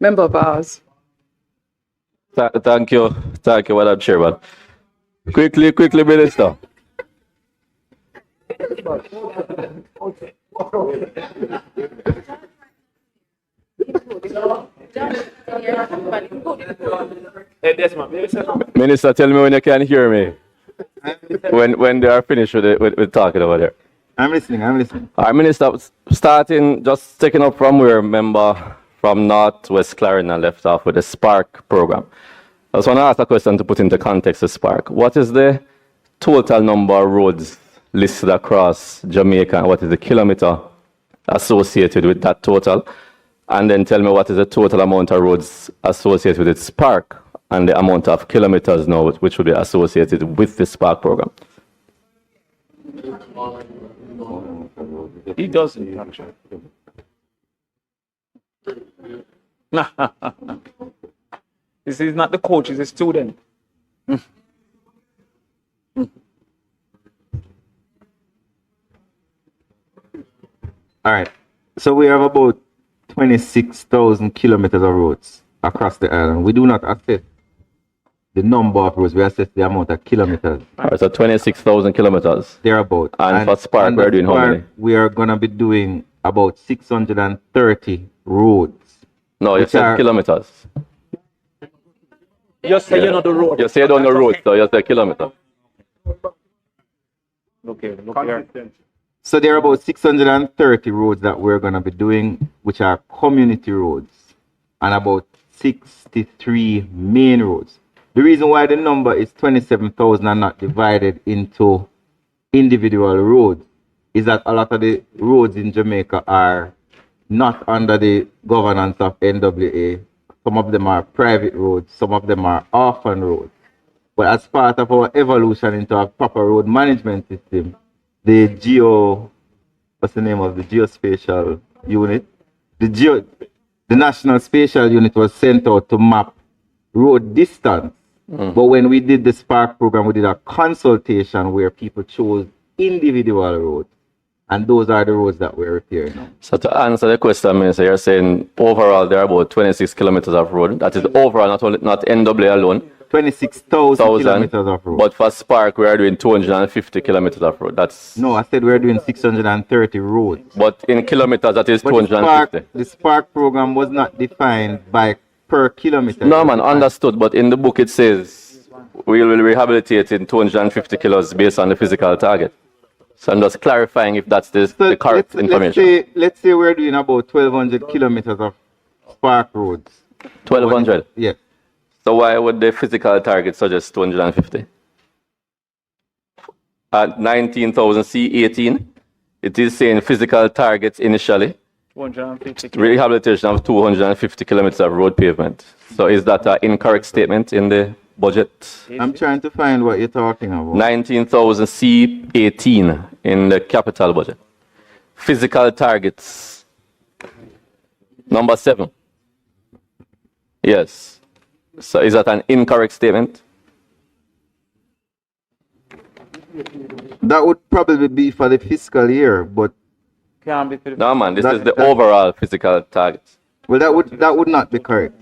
Member Bars. Thank you, Madam Chairman. Quickly, Minister. Minister, tell me when you can hear me. When they are finished with talking over there. I'm listening. All right, Minister, starting, just taking up from where member from Northwest Clarendon left off with the Spark program. I just want to ask a question to put into context the Spark. What is the total number of roads listed across Jamaica, and what is the kilometer associated with that total? And then tell me what is the total amount of roads associated with the Spark and the amount of kilometers now which will be associated with the Spark program. He doesn't actually. This is not the coach, he's a student. All right. So we have about 26,000 kilometers of roads across the island. We do not assess the number of roads, we assess the amount of kilometers. All right, so 26,000 kilometers. Thereabout. And for Spark, we're doing how many? We are going to be doing about 630 roads. No, you said kilometers. You say you're not the road. You said on the road, so you said kilometer. Look here. So there are about 630 roads that we're going to be doing, which are community roads, and about 63 main roads. The reason why the number is 27,000 and not divided into individual roads is that a lot of the roads in Jamaica are not under the governance of NWA. Some of them are private roads, some of them are orphan roads. But as part of our evolution into a proper road management system, the what's the name of the geospatial unit? The National Spatial Unit was sent out to map road distance. But when we did the Spark program, we did a consultation where people chose individual roads. And those are the roads that we're repairing now. So to answer the question, Minister, you're saying overall there are about 26 kilometers of road. That is overall, not NWA alone. 26,000 kilometers of road. But for Spark, we are doing 250 kilometers of road. No, I said we're doing 630 roads. But in kilometers, that is 250. The Spark program was not defined by per kilometer. No, man, understood. But in the book, it says we will rehabilitate in 250 kilos based on the physical target. So I'm just clarifying if that's the correct information. Let's say we're doing about 1,200 kilometers of Spark roads. 1,200? Yes. So why would the physical target suggest 250? At 19,000 C18, it is saying physical targets initially. 250. Rehabilitation of 250 kilometers of road pavement. So is that an incorrect statement in the budget? I'm trying to find what you're talking about. 19,000 C18 in the capital budget. Physical targets. Number 7. Yes. So is that an incorrect statement? That would probably be for the fiscal year, but Can't be for the no, man. This is the overall physical targets. well, that would not be correct.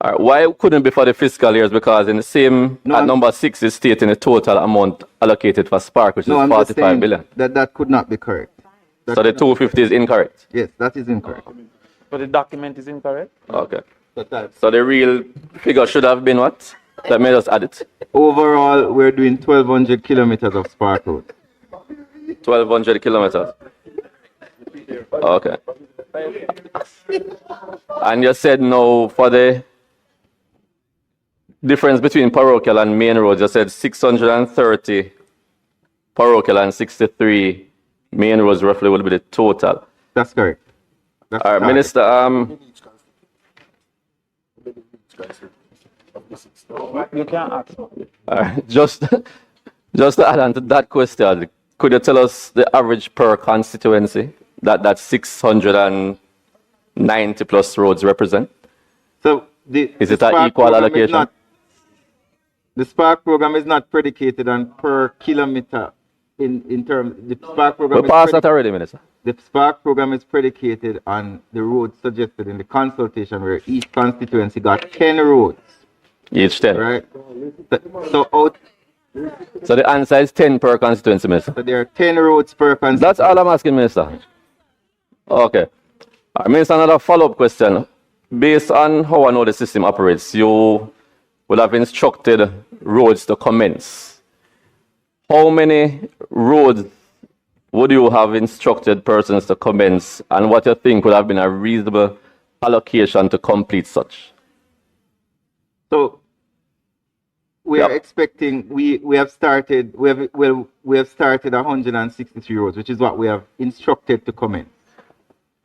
All right. Why couldn't be for the fiscal years? Because in the same at number 6 is stating the total amount allocated for Spark, which is I'm just 45 saying billion. that could not be correct. So the 250 is incorrect. Yes, that is incorrect. But the document is incorrect. Okay. So the real figure should have been what? Let me just add it. Overall, we're doing 1,200 kilometers of Spark road. 1,200 kilometers. Okay. And you said no for the difference between parochial and main roads. You said 630 parochial and 63 main roads roughly will be the total. That's correct. All right, Minister. You can't ask. Just to add on to that question, could you tell us the average per constituency that 690 plus roads represent? So is it an equal allocation? The Spark program is not predicated on per kilometer in terms, the Spark We program passed that already, Minister. the Spark program is predicated on the roads suggested in the consultation, where each constituency got 10 roads, Each 10. right? So out, So the answer is 10 per constituency, Minister. so there are 10 roads per constituency. That's all I'm asking, Minister. Okay. Minister, another follow-up question. Based on how I know the system operates, you would have instructed roads to commence. How many roads would you have instructed persons to commence, and what you think would have been a reasonable allocation to complete such? So we are expecting, we have started 163 roads, which is what we have instructed to commence.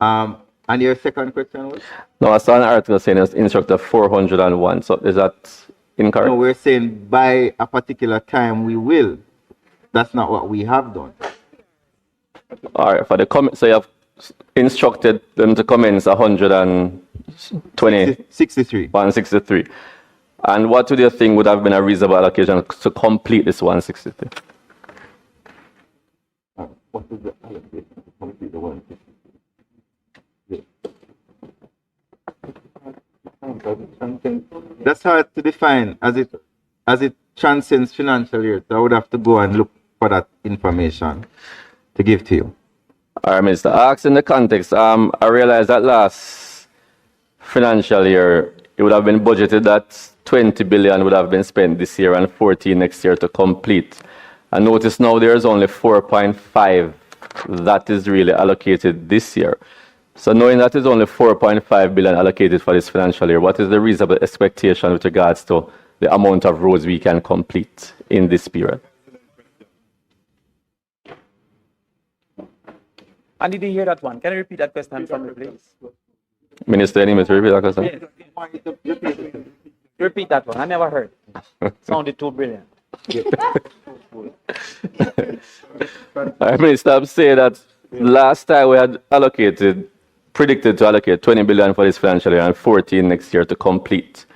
And your second question was? No, I saw an article saying it's instructed 401. So is that incorrect? No, we're saying by a particular time we will. That's not what we have done. All right, for the so you have instructed them to commence 120, 63. 163. And what do you think would have been a reasonable allocation to complete this 163? What is the allocation to complete the 163? That's hard to define as it transcends financial year. So I would have to go and look for that information to give to you. All right, Minister. Asked in the context, I realized that last financial year, it would have been budgeted that 20 billion would have been spent this year and 14 next year to complete. And notice now there's only 4.5 that is really allocated this year. So knowing that is only 4.5 billion allocated for this financial year, what is the reasonable expectation with regards to the amount of roads we can complete in this period? I didn't hear that one. Can you repeat that question for me, please? Minister, any to repeat that question? Yes. Repeat that one. I never heard. Sounded too brilliant. Minister, I'm saying that last time we had predicted to allocate 20 billion for this financial year and 14 next year to complete.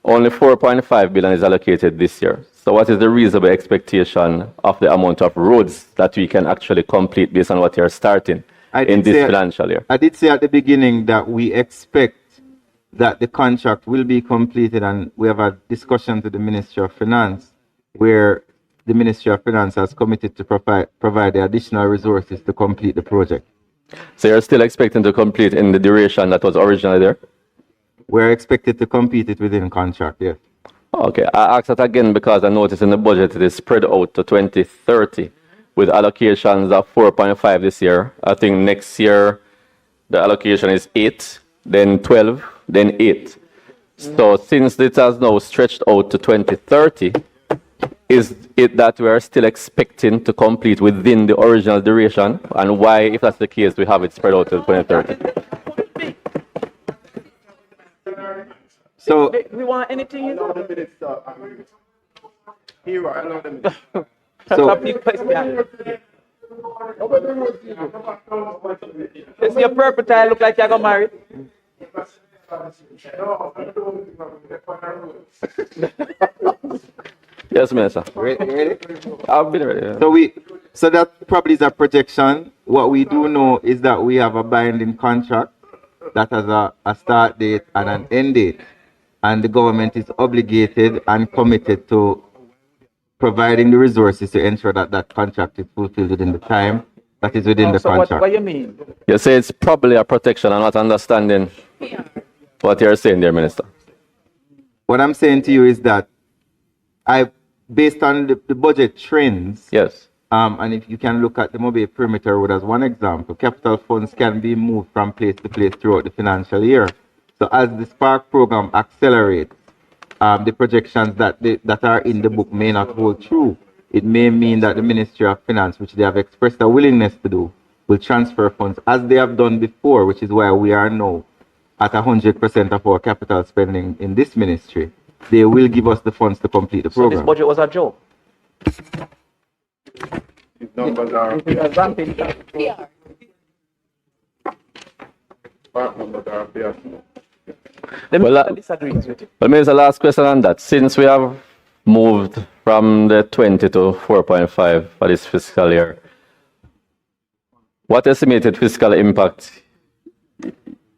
Only 4.5 billion is allocated this year. So what is the reasonable expectation of the amount of roads that we can actually complete based on what you're starting in this financial year? I did say at the beginning that we expect that the contract will be completed, and we have a discussion to the Ministry of Finance where the Ministry of Finance has committed to provide the additional resources to complete the project. So you're still expecting to complete in the duration that was originally there? We're expected to complete it within contract, yes. Okay, I asked that again because I noticed in the budget it is spread out to 2030 with allocations of 4.5 this year. I think next year the allocation is 8, then 12, then 8. So since it has now stretched out to 2030, is it that we are still expecting to complete within the original duration? And why, if that's the case, we have it spread out to 2030? So We want anything, you know? So It's your purple tie look like you got married. Yes, Minister. ready? I've been ready. So that probably is a projection. What we do know is that we have a binding contract that has a start date and an end date, and the government is obligated and committed to providing the resources to ensure that that contract is fulfilled within the time that is within the So contract. what do you mean? You say it's probably a protection. I'm not understanding what you're saying there, Minister. What I'm saying to you is that based on the budget trends, Yes. and if you can look at the mobile perimeter road as one example, capital funds can be moved from place to place throughout the financial year. So as the Spark program accelerates, the projections that are in the book may not hold true. It may mean that the Ministry of Finance, which they have expressed a willingness to do, will transfer funds as they have done before, which is why we are now at 100% of our capital spending in this ministry. They will give us the funds to complete the So this program. budget was a joke. Numbers are Ramping. numbers are fair. The Well, minister disagrees with you. Well, Minister, last question on that. Since we have moved from from the 20 to 4.5 for this fiscal year. What estimated fiscal impact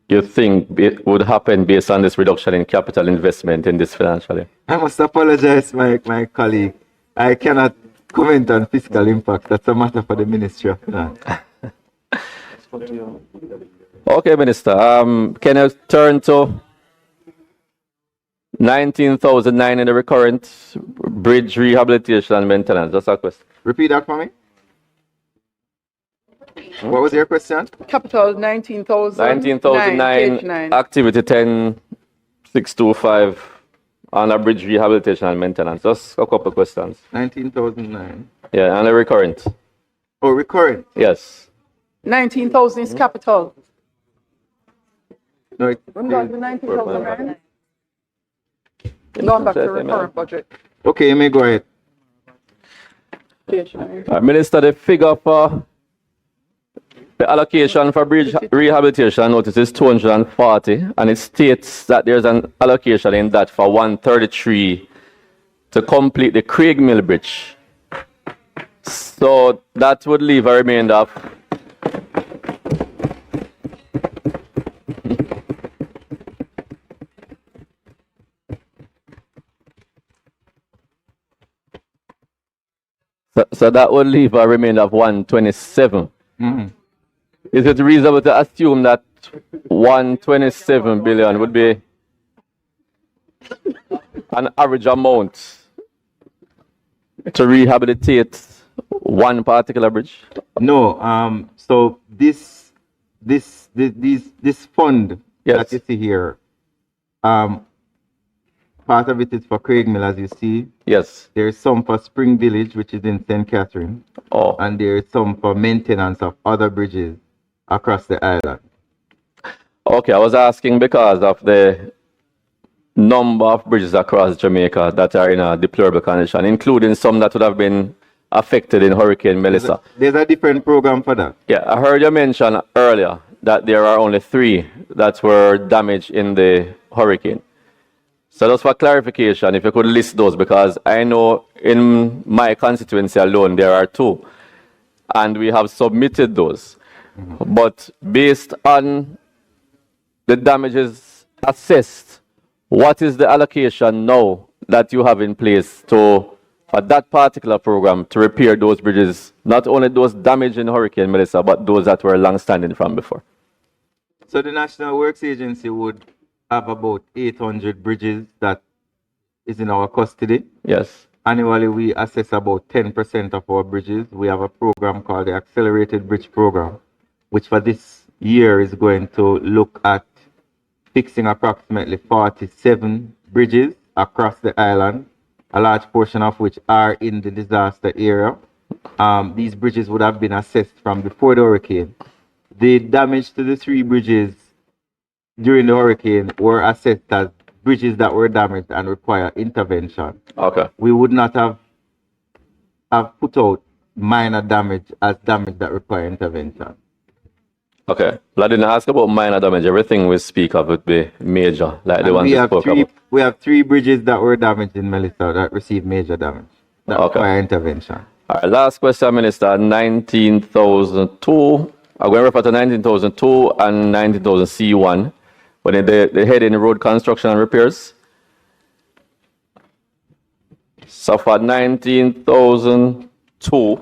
you think would happen based on this reduction in capital investment in this financial year? I must apologize, my colleague. I cannot comment on fiscal impact. That's a matter for the Ministry of Finance. Okay, Minister. Can you turn to 19,009 in the recurrent bridge rehabilitation and maintenance? Just a question. Repeat that for me. What was your question? Capital 19,000. 19,009, page 9. activity 10,625 on a bridge rehabilitation and maintenance. Just a couple of questions. 19,009. Yeah, and the recurrent. Oh, recurrent. Yes. 19,000 is capital. No, Going back to 19,000, right? Going back to recurrent budget. okay, you may go ahead. Page 9. Minister, the figure for the allocation for bridge rehabilitation notice is 240, and it states that there's an allocation in that for 133 to complete the Craig Mill Bridge. So that would leave a remainder of so that would leave a remainder of 127. Is it reasonable to assume that 127 billion would be an average amount to rehabilitate one particular bridge? No, so this fund Yes. that you see here, part of it is for Craig Mill, as you see. Yes. There's some for Spring Village, which is in St. Catherine, Oh, and there's some for maintenance of other bridges across the island. okay. I was asking because of the number of bridges across Jamaica that are in a deplorable condition, including some that would have been affected in Hurricane Melissa. There's a different program for that. Yeah, I heard you mention earlier that there are only 3 that were damaged in the hurricane. So just for clarification, if you could list those, because I know in my constituency alone there are 2, and we have submitted those. But based on the damages assessed, what is the allocation now that you have in place to for that particular program to repair those bridges, not only those damaged in Hurricane Melissa, but those that were long-standing from before? So the National Works Agency would have about 800 bridges that is in our custody. Yes. Annually, we assess about 10% of our bridges. We have a program called the Accelerated Bridge Program, which for this year is going to look at fixing approximately 47 bridges across the island, a large portion of which are in the disaster area. These bridges would have been assessed from before the hurricane. The damage to the 3 bridges during the hurricane were assessed as bridges that were damaged and require intervention. Okay. We would not have put out minor damage as damage that require intervention. Okay. Well, I didn't ask about minor damage. Everything we speak of would be major, like the And ones we we have spoke three. about. We have 3 bridges that were damaged in Melissa that received major damage that Okay. require intervention. All right, last question, Minister. 19,002. I'm going to refer to 19,002 and 19,000 C1. When they head in road construction and repairs. So for 19,002,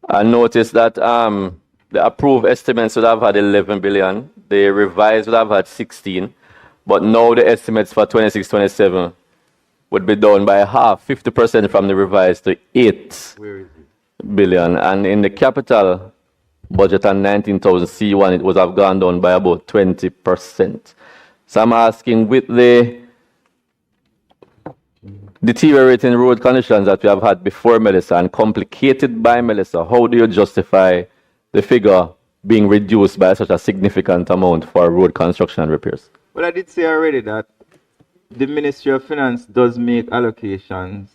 I noticed that the approved estimates would have had 11 billion. The revised would have had 16. But now the estimates for 26-27 would be down by half, 50% from the revised to 8 Where is it? billion. And in the capital budget on 19,000 C1, it would have gone down by about 20%. So I'm asking, with the deteriorating road conditions that we have had before Melissa and complicated by Melissa, how do you justify the figure being reduced by such a significant amount for road construction and repairs? Well, I did say already that the Ministry of Finance does make allocations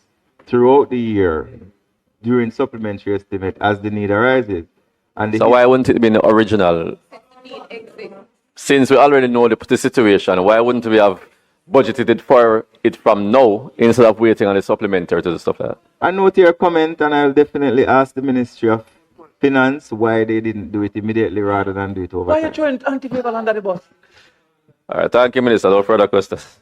throughout the year during supplementary estimate as the need arises. And So why wouldn't it be in the original? Since we already know the situation, why wouldn't we have budgeted it for it from now instead of waiting on the supplementary to the stuff like that. I note your comment, and I'll definitely ask the Ministry of Finance why they didn't do it immediately rather than do it over Why are you time. throwing anti-people under the bus? All right, thank you, Minister. No further questions.